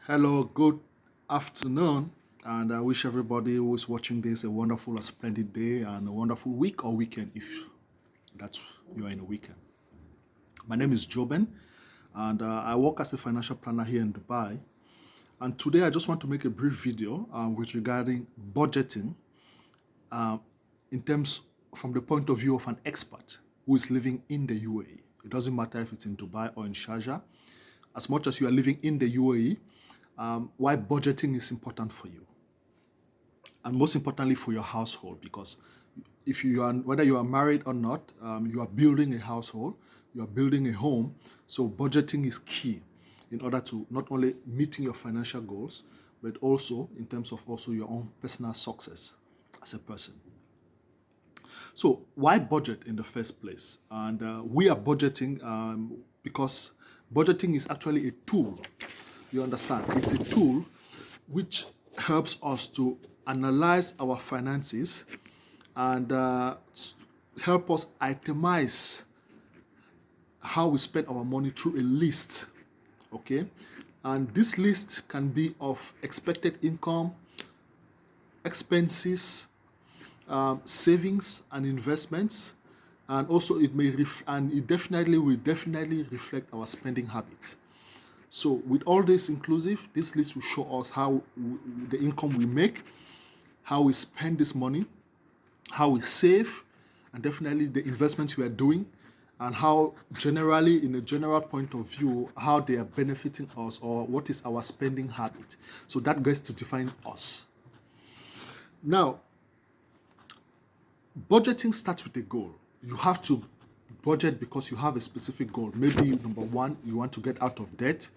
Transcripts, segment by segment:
Hello, good afternoon, and I wish everybody who is watching this a wonderful, a splendid day and a wonderful week or weekend if that's you are in a weekend. My name is Joben, and I work as a financial planner here in Dubai. And today I just want to make a brief video with regarding budgeting in terms from the point of view of an expat who is living in the UAE. It doesn't matter if it's in Dubai or in Sharjah. As much as you are living in the UAE, why budgeting is important for you, and most importantly for your household, because if you are whether you are married or not, you are building a household, you are building a home. So budgeting is key in order to not only meeting your financial goals, but also in terms of also your own personal success as a person. So why budget in the first place? And we are budgeting because budgeting is actually a tool. You understand? It's a tool which helps us to analyze our finances and help us itemize how we spend our money through a list. Okay? And this list can be of expected income, expenses, savings and investments, and also it may and it definitely will reflect our spending habits. So with all this inclusive, this list will show us how the income we make, how we spend this money, how we save, and definitely the investments we are doing, and how generally, in a general point of view, how they are benefiting us or what is our spending habit. So that gets to define us. Now, budgeting starts with a goal. You have to budget because you have a specific goal. Maybe number one, you want to get out of debt.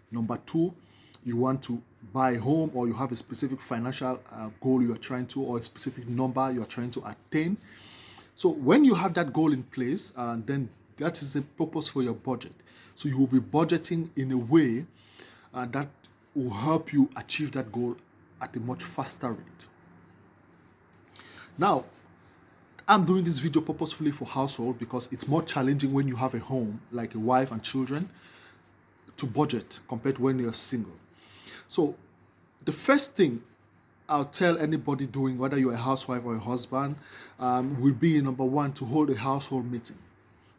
Number two, you want to buy a home, or you have a specific financial goal you are trying to, or a specific number you are trying to attain. So when you have that goal in place, then that is the purpose for your budget. So you will be budgeting in a way that will help you achieve that goal at a much faster rate. Now, I'm doing this video purposefully for household because it's more challenging when you have a home, like a wife and children, to budget compared to when you're single. So the first thing I'll tell anybody doing, whether you're a housewife or a husband, will be number one, to hold a household meeting.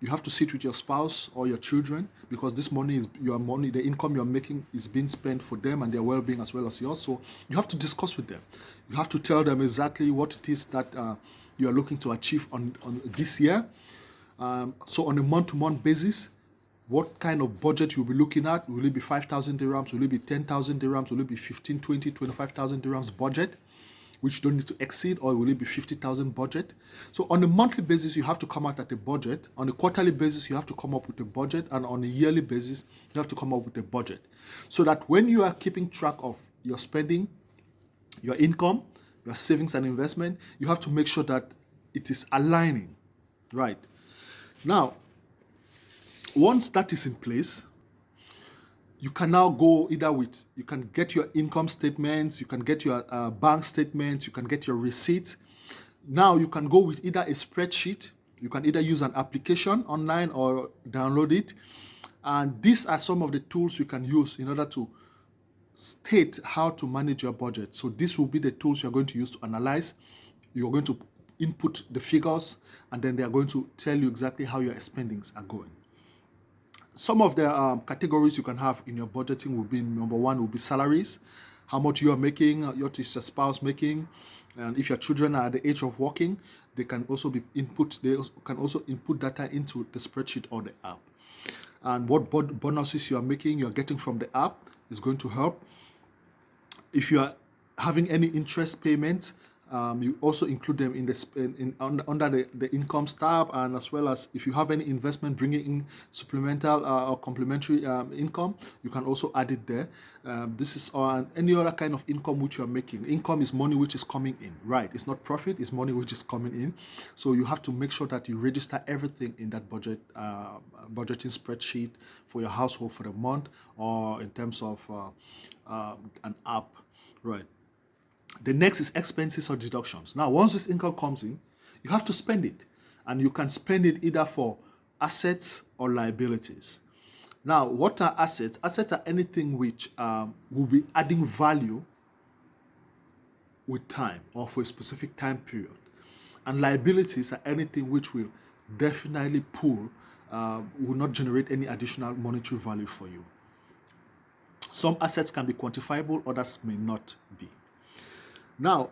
You have to sit with your spouse or your children, because this money is your money, the income you're making is being spent for them and their well-being as well as yours. So you have to discuss with them. You have to tell them exactly what it is that you are looking to achieve on this year. So on a month-to-month basis, what kind of budget you'll be looking at? Will it be 5,000 dirhams? Will it be 10,000 dirhams? Will it be 15, 20, 25,000 dirhams budget, which you don't need to exceed? Or will it be 50,000 budget? So on a monthly basis, you have to come out at a budget. On a quarterly basis, you have to come up with a budget. And on a yearly basis, you have to come up with a budget. So that when you are keeping track of your spending, your income, your savings and investment, you have to make sure that it is aligning, right? Now, once that is in place, you can now go either with, you can get your income statements, you can get your bank statements, you can get your receipts. Now you can go with either a spreadsheet, you can either use an application online or download it. And these are some of the tools you can use in order to state how to manage your budget. So this will be the tools you're going to use to analyze. You're going to input the figures, and then they are going to tell you exactly how your spendings are going. Some of the categories you can have in your budgeting will be, number one, will be salaries, how much you are making, what is your spouse making, and if your children are at the age of working, they can also be input. They can also input data into the spreadsheet or the app. And what bonuses you are making, you are getting from the app is going to help. If you are having any interest payments, you also include them in the under the income tab, and as well as if you have any investment bringing in supplemental or complementary income, you can also add it there. This is on any other kind of income which you are making. Income is money which is coming in, right? It's not profit, it's money which is coming in. So you have to make sure that you register everything in that budgeting spreadsheet for your household for the month, or in terms of an app, right? The next is expenses or deductions. Now, once this income comes in, you have to spend it. And you can spend it either for assets or liabilities. Now, what are assets? Assets are anything which will be adding value with time or for a specific time period. And liabilities are anything which will definitely will not generate any additional monetary value for you. Some assets can be quantifiable, others may not be. Now,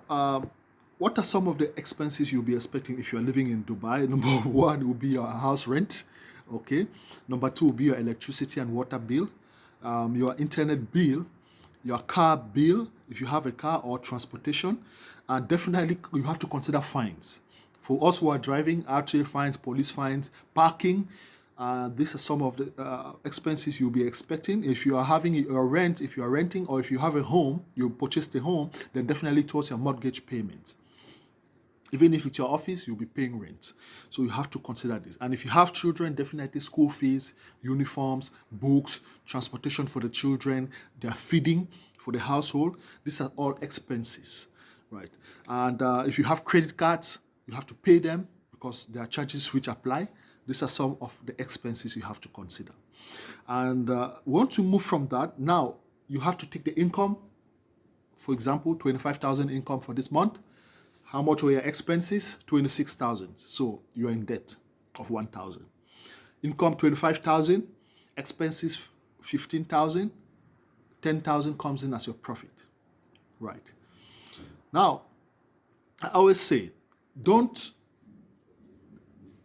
what are some of the expenses you'll be expecting if you're living in Dubai? Number one will be your house rent. Okay. Number two will be your electricity and water bill, your internet bill, your car bill, if you have a car, or transportation. And definitely you have to consider fines. For us who are driving, RTA fines, police fines, parking. These are some of the expenses you'll be expecting. If you are having your rent, if you are renting, or if you have a home, you purchased a home, then definitely towards your mortgage payment. Even if it's your office, you'll be paying rent. So you have to consider this. And if you have children, definitely school fees, uniforms, books, transportation for the children, their feeding for the household. These are all expenses, right? And if you have credit cards, you have to pay them because there are charges which apply. These are some of the expenses you have to consider. And once we move from that, now you have to take the income. For example, 25,000 income for this month. How much were your expenses? 26,000. So you are in debt of 1,000. Income 25,000, expenses 15,000, 10,000 comes in as your profit. Right. Now, I always say, don't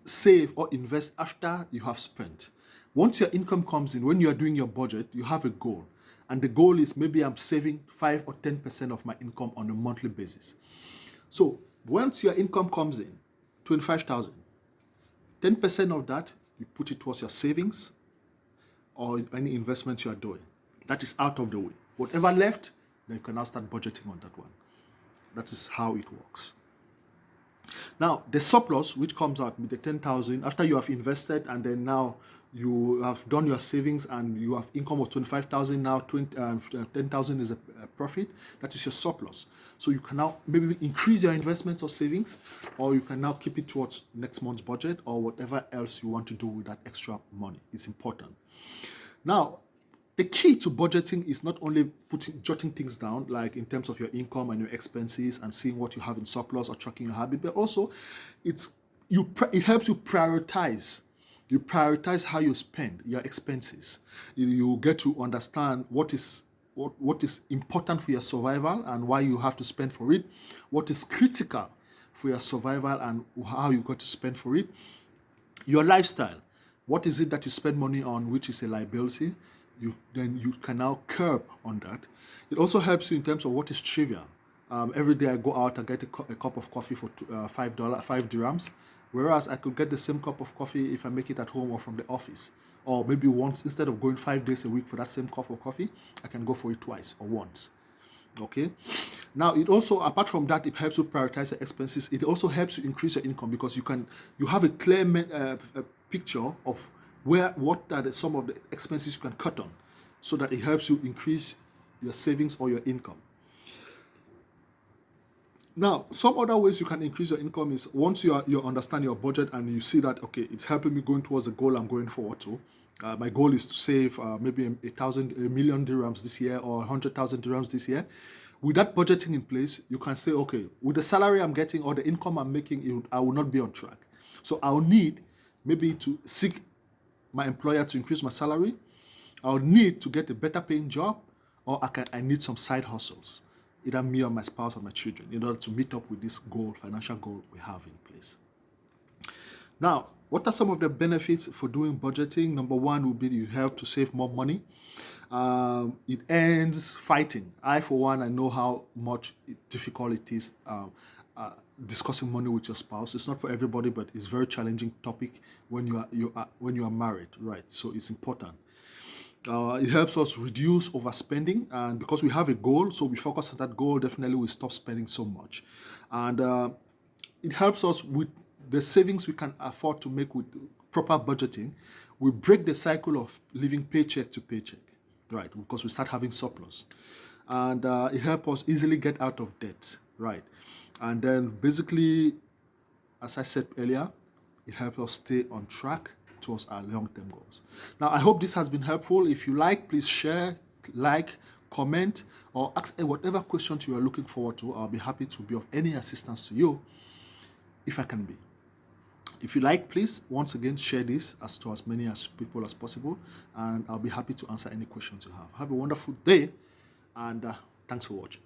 save or invest after you have spent. Once your income comes in, when you are doing your budget, you have a goal. And the goal is maybe I'm saving 5 or 10% of my income on a monthly basis. So once your income comes in, 25,000, 10% of that, you put it towards your savings or any investment you are doing. That is out of the way. Whatever left, then you can now start budgeting on that one. That is how it works. Now, the surplus, which comes out with the 10,000, after you have invested and then now you have done your savings and you have income of 25,000, now 10,000 is a profit, that is your surplus. So you can now maybe increase your investments or savings, or you can now keep it towards next month's budget or whatever else you want to do with that extra money. It's important. Now, the key to budgeting is not only jotting things down, like in terms of your income and your expenses and seeing what you have in surplus or tracking your habit, but also it helps you prioritize. You prioritize how you spend your expenses. You get to understand what is important for your survival and why you have to spend for it, what is critical for your survival and how you got to spend for it. Your lifestyle, what is it that you spend money on which is a liability? Then you can now curb on that. It also helps you in terms of what is trivial. Every day I go out, I get a cup of coffee for $5 dirhams, whereas I could get the same cup of coffee if I make it at home or from the office. Or maybe once, instead of going 5 days a week for that same cup of coffee, I can go for it twice or once. Okay. Now, it also, apart from that, it helps you prioritize your expenses. It also helps you increase your income because you have a clear picture of what are some of the expenses you can cut on, so that it helps you increase your savings or your income. Now, some other ways you can increase your income is once you understand your budget and you see that, okay, it's helping me going towards the goal I'm going forward to. My goal is to save maybe a million dirhams this year or 100,000 dirhams this year. With that budgeting in place, you can say, okay, with the salary I'm getting or the income I'm making, I will not be on track. So I'll need maybe to seek my employer to increase my salary. I'll need to get a better paying job, or I need some side hustles, either me or my spouse or my children, in order to meet up with this goal, financial goal we have in place. Now, what are some of the benefits for doing budgeting? Number one would be you help to save more money. It ends fighting. I, for one, I know how much difficult it is discussing money with your spouse. It's not for everybody, but it's a very challenging topic when you are married, right? So it's important. It helps us reduce overspending, and because we have a goal, so we focus on that goal, definitely we stop spending so much. And it helps us with the savings we can afford to make with proper budgeting. We break the cycle of living paycheck to paycheck, right? Because we start having surplus. And it helps us easily get out of debt, right? And then basically, as I said earlier, it helps us stay on track towards our long-term goals. Now, I hope this has been helpful. If you like, please share, like, comment, or ask whatever questions you are looking forward to. I'll be happy to be of any assistance to you if I can be. If you like, please, once again, share this to as many people as possible, and I'll be happy to answer any questions you have. Have a wonderful day, and thanks for watching.